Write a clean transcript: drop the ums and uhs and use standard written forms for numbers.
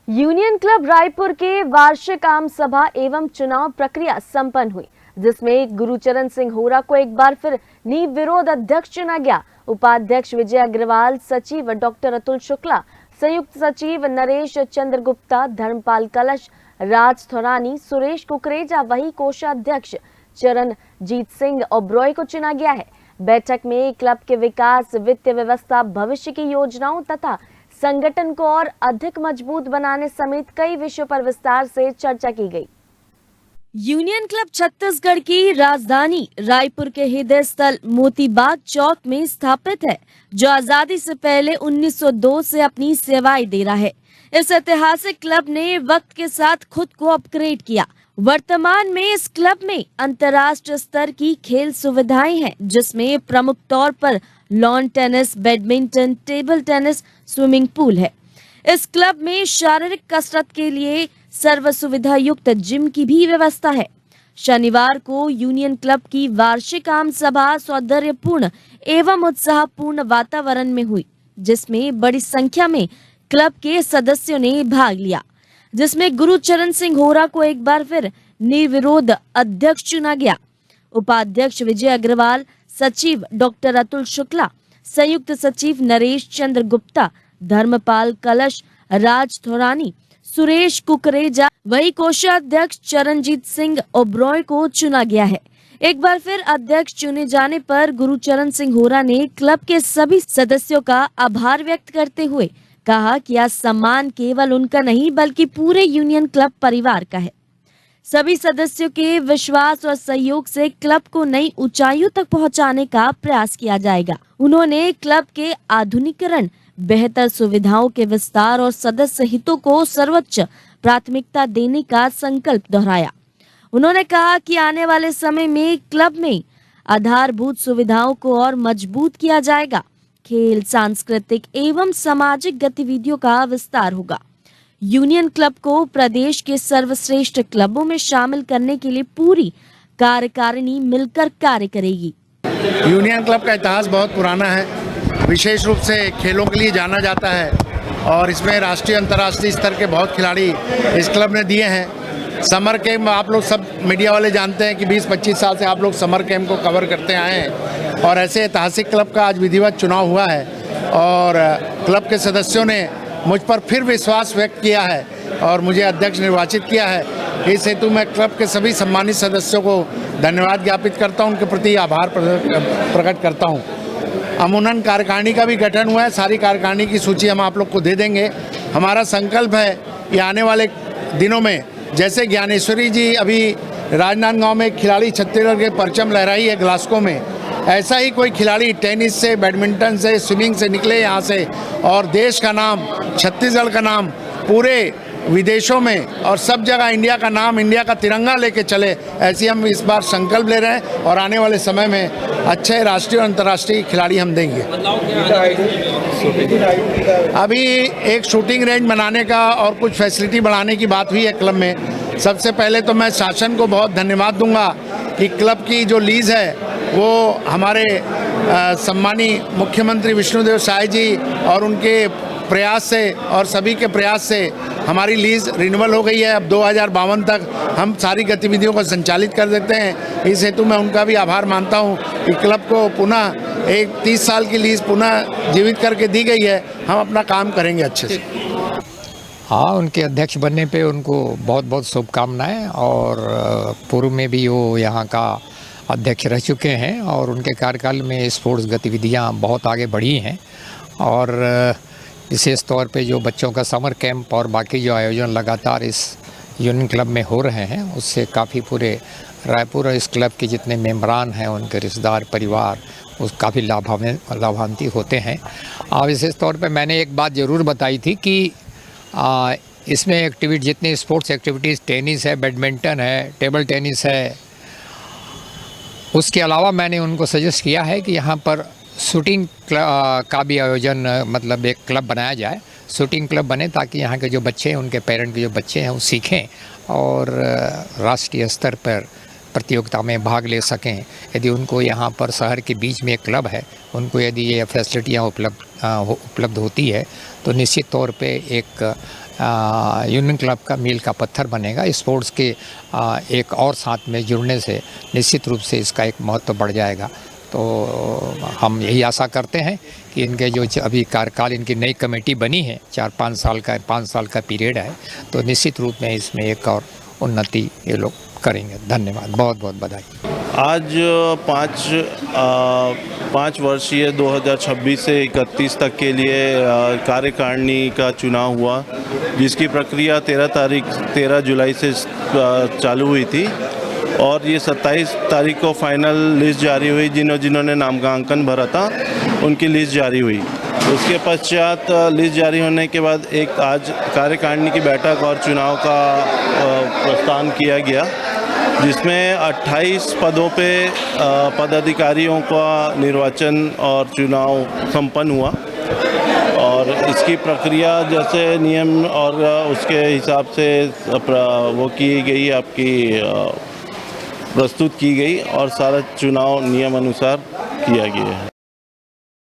Union club Raipur के वार्षिक आम सभा एवं चुनाव प्रक्रिया संपन्न हुई, जिसमें गुरुचरण सिंह होरा को एक बार फिर निर्विरोध अध्यक्ष चुना गया। उपाध्यक्ष विजय अग्रवाल, सचिव डॉक्टर अतुल शुक्ला, संयुक्त सचिव नरेश चंद्र गुप्ता, धर्मपाल कलश, राज थोरानी, सुरेश कुकरेजा, वही कोषाध्यक्ष चरणजीत सिंह ओब्रॉय को चुना गया है। बैठक में क्लब के विकास, वित्तीय व्यवस्था, भविष्य की योजनाओं तथा संगठन को और अधिक मजबूत बनाने समेत कई विषयों पर विस्तार से चर्चा की गई। यूनियन क्लब छत्तीसगढ़ की राजधानी रायपुर के हृदय स्थल मोतीबाग चौक में स्थापित है, जो आजादी से पहले 1902 से अपनी सेवाएं दे रहा है। इस ऐतिहासिक क्लब ने वक्त के साथ खुद को अपग्रेड किया। वर्तमान में इस क्लब में अंतर्राष्ट्रीय स्तर की खेल सुविधाएं हैं, जिसमें प्रमुख तौर पर lawn tennis, badminton, table tennis, swimming pool है। इस क्लब में शारीरिक कसरत के लिए सर्व सुविधा युक्त जिम की भी व्यवस्था है। शनिवार को यूनियन क्लब की वार्षिक आम सभा सौंदर्यपूर्ण एवं उत्साहपूर्ण वातावरण में हुई, जिसमें बड़ी संख्या में क्लब के सदस्यों ने भाग लिया, जिसमें गुरुचरण सिंह होरा को एक बार फिर निर्विरोध अध्यक्ष चुना गया। उपाध्यक्ष विजय अग्रवाल, सचिव डॉक्टर अतुल शुक्ला, संयुक्त सचिव नरेश चंद्र गुप्ता, धर्मपाल कलश, राज थोरानी, सुरेश कुकरेजा, वही कोषाध्यक्ष चरणजीत सिंह ओब्रॉय को चुना गया है। एक बार फिर अध्यक्ष चुने जाने पर गुरुचरण सिंह होरा ने क्लब के सभी सदस्यों का आभार व्यक्त करते हुए कहा कि यह सम्मान केवल उनका नहीं बल्कि पूरे यूनियन क्लब परिवार का है। सभी सदस्यों के विश्वास और सहयोग से क्लब को नई ऊंचाइयों तक पहुंचाने का प्रयास किया जाएगा। उन्होंने क्लब के आधुनिकीकरण, बेहतर सुविधाओं के विस्तार और सदस्य हितों को सर्वोच्च प्राथमिकता देने का संकल्प दोहराया। उन्होंने कहा कि आने वाले समय में क्लब में आधारभूत सुविधाओं को और मजबूत किया जाएगा। खेल, सांस्कृतिक एवं सामाजिक गतिविधियों का विस्तार होगा। यूनियन क्लब को प्रदेश के सर्वश्रेष्ठ क्लबों में शामिल करने के लिए पूरी कार्यकारिणी मिलकर कार्य करेगी। यूनियन क्लब का इतिहास बहुत पुराना है, विशेष रूप से खेलों के लिए जाना जाता है और इसमें राष्ट्रीय अंतर्राष्ट्रीय स्तर के बहुत खिलाड़ी इस क्लब ने दिए हैं। समर कैंप आप लोग सब मीडिया वाले जानते हैं कि 20-25 साल से आप लोग समर कैंप को कवर करते आए हैं और ऐसे ऐतिहासिक क्लब का आज विधिवत चुनाव हुआ है और क्लब के सदस्यों ने मुझ पर फिर विश्वास व्यक्त किया है और मुझे अध्यक्ष निर्वाचित किया है। इस हेतु मैं क्लब के सभी सम्मानित सदस्यों को धन्यवाद ज्ञापित करता हूं, उनके प्रति आभार प्रकट करता हूं। अमूनन कार्यकारिणी का भी गठन हुआ है, सारी कार्यकारिणी की सूची हम आप लोग को दे देंगे। हमारा संकल्प है कि आने वाले दिनों में जैसे ज्ञानेश्वरी जी अभी राजनांदगांव में खिलाड़ी छत्तीसगढ़ के परचम लहराई है ग्लास्को में, ऐसा ही कोई खिलाड़ी टेनिस से, बैडमिंटन से, स्विमिंग से निकले यहाँ से और देश का नाम, छत्तीसगढ़ का नाम पूरे विदेशों में और सब जगह इंडिया का नाम, इंडिया का तिरंगा लेके चले, ऐसी हम इस बार संकल्प ले रहे हैं और आने वाले समय में अच्छे राष्ट्रीय और अंतर्राष्ट्रीय खिलाड़ी हम देंगे। अभी एक शूटिंग रेंज बनाने का और कुछ फैसिलिटी बढ़ाने की बात हुई है क्लब में। सबसे पहले तो मैं शासन को बहुत धन्यवाद दूंगा कि क्लब की जो लीज है वो हमारे सम्मानीय मुख्यमंत्री विष्णुदेव साय जी और उनके प्रयास से और सभी के प्रयास से हमारी लीज रिन्यूअल हो गई है। अब 2052 तक हम सारी गतिविधियों को संचालित कर देते हैं। इस हेतु मैं उनका भी आभार मानता हूं कि क्लब को पुनः एक 30 साल की लीज पुनः जीवित करके दी गई है। हम अपना काम करेंगे अच्छे से। हाँ, उनके अध्यक्ष बनने पे उनको बहुत बहुत शुभकामनाएं और पूर्व में भी वो यहाँ का अध्यक्ष रह चुके हैं और उनके कार्यकाल में स्पोर्ट्स गतिविधियाँ बहुत आगे बढ़ी हैं और विशेष तौर पे जो बच्चों का समर कैंप और बाकी जो आयोजन लगातार इस यूनियन क्लब में हो रहे हैं, उससे काफ़ी पूरे रायपुर और इस क्लब के जितने मेंबरान हैं, उनके रिश्तेदार, परिवार, उस काफ़ी लाभान्वित होते हैं। विशेष तौर पे मैंने एक बात ज़रूर बताई थी कि इसमें एक्टिविटी जितनी स्पोर्ट्स एक्टिविटीज़, टेनिस है, बैडमिंटन है, टेबल टेनिस है, उसके अलावा मैंने उनको सजेस्ट किया है कि यहाँ पर शूटिंग का भी आयोजन, मतलब एक क्लब बनाया जाए, शूटिंग क्लब बने ताकि यहाँ के जो बच्चे हैं, उनके पेरेंट के जो बच्चे हैं वो सीखें और राष्ट्रीय स्तर पर प्रतियोगिता में भाग ले सकें। यदि उनको यहाँ पर शहर के बीच में एक क्लब है, उनको यदि ये फैसिलिटियाँ उपलब्ध उपलब्ध होती है तो निश्चित तौर पे एक यूनियन क्लब का मील का पत्थर बनेगा। स्पोर्ट्स के एक और साथ में जुड़ने से निश्चित रूप से इसका एक महत्व बढ़ जाएगा। तो हम यही आशा करते हैं कि इनके जो अभी कार्यकाल इनकी नई कमेटी बनी है 5 साल का पीरियड है, तो निश्चित रूप में इसमें एक और उन्नति ये लोग करेंगे। धन्यवाद, बहुत बहुत बधाई। आज 5 वर्षीय 2026 से 31 तक के लिए कार्यकारिणी का चुनाव हुआ, जिसकी प्रक्रिया 13 जुलाई से चालू हुई थी और ये 27 तारीख को फाइनल लिस्ट जारी हुई। जिन्होंने नामांकन भरा था उनकी लिस्ट जारी हुई। उसके पश्चात लिस्ट जारी होने के बाद एक आज कार्यकारिणी की बैठक और चुनाव का प्रस्थान किया गया, जिसमें 28 पदों पे पदाधिकारियों का निर्वाचन और चुनाव संपन्न हुआ और इसकी प्रक्रिया जैसे नियम और उसके हिसाब से वो की गई, आपकी प्रस्तुत की गई और सारा चुनाव नियम अनुसार किया गया है।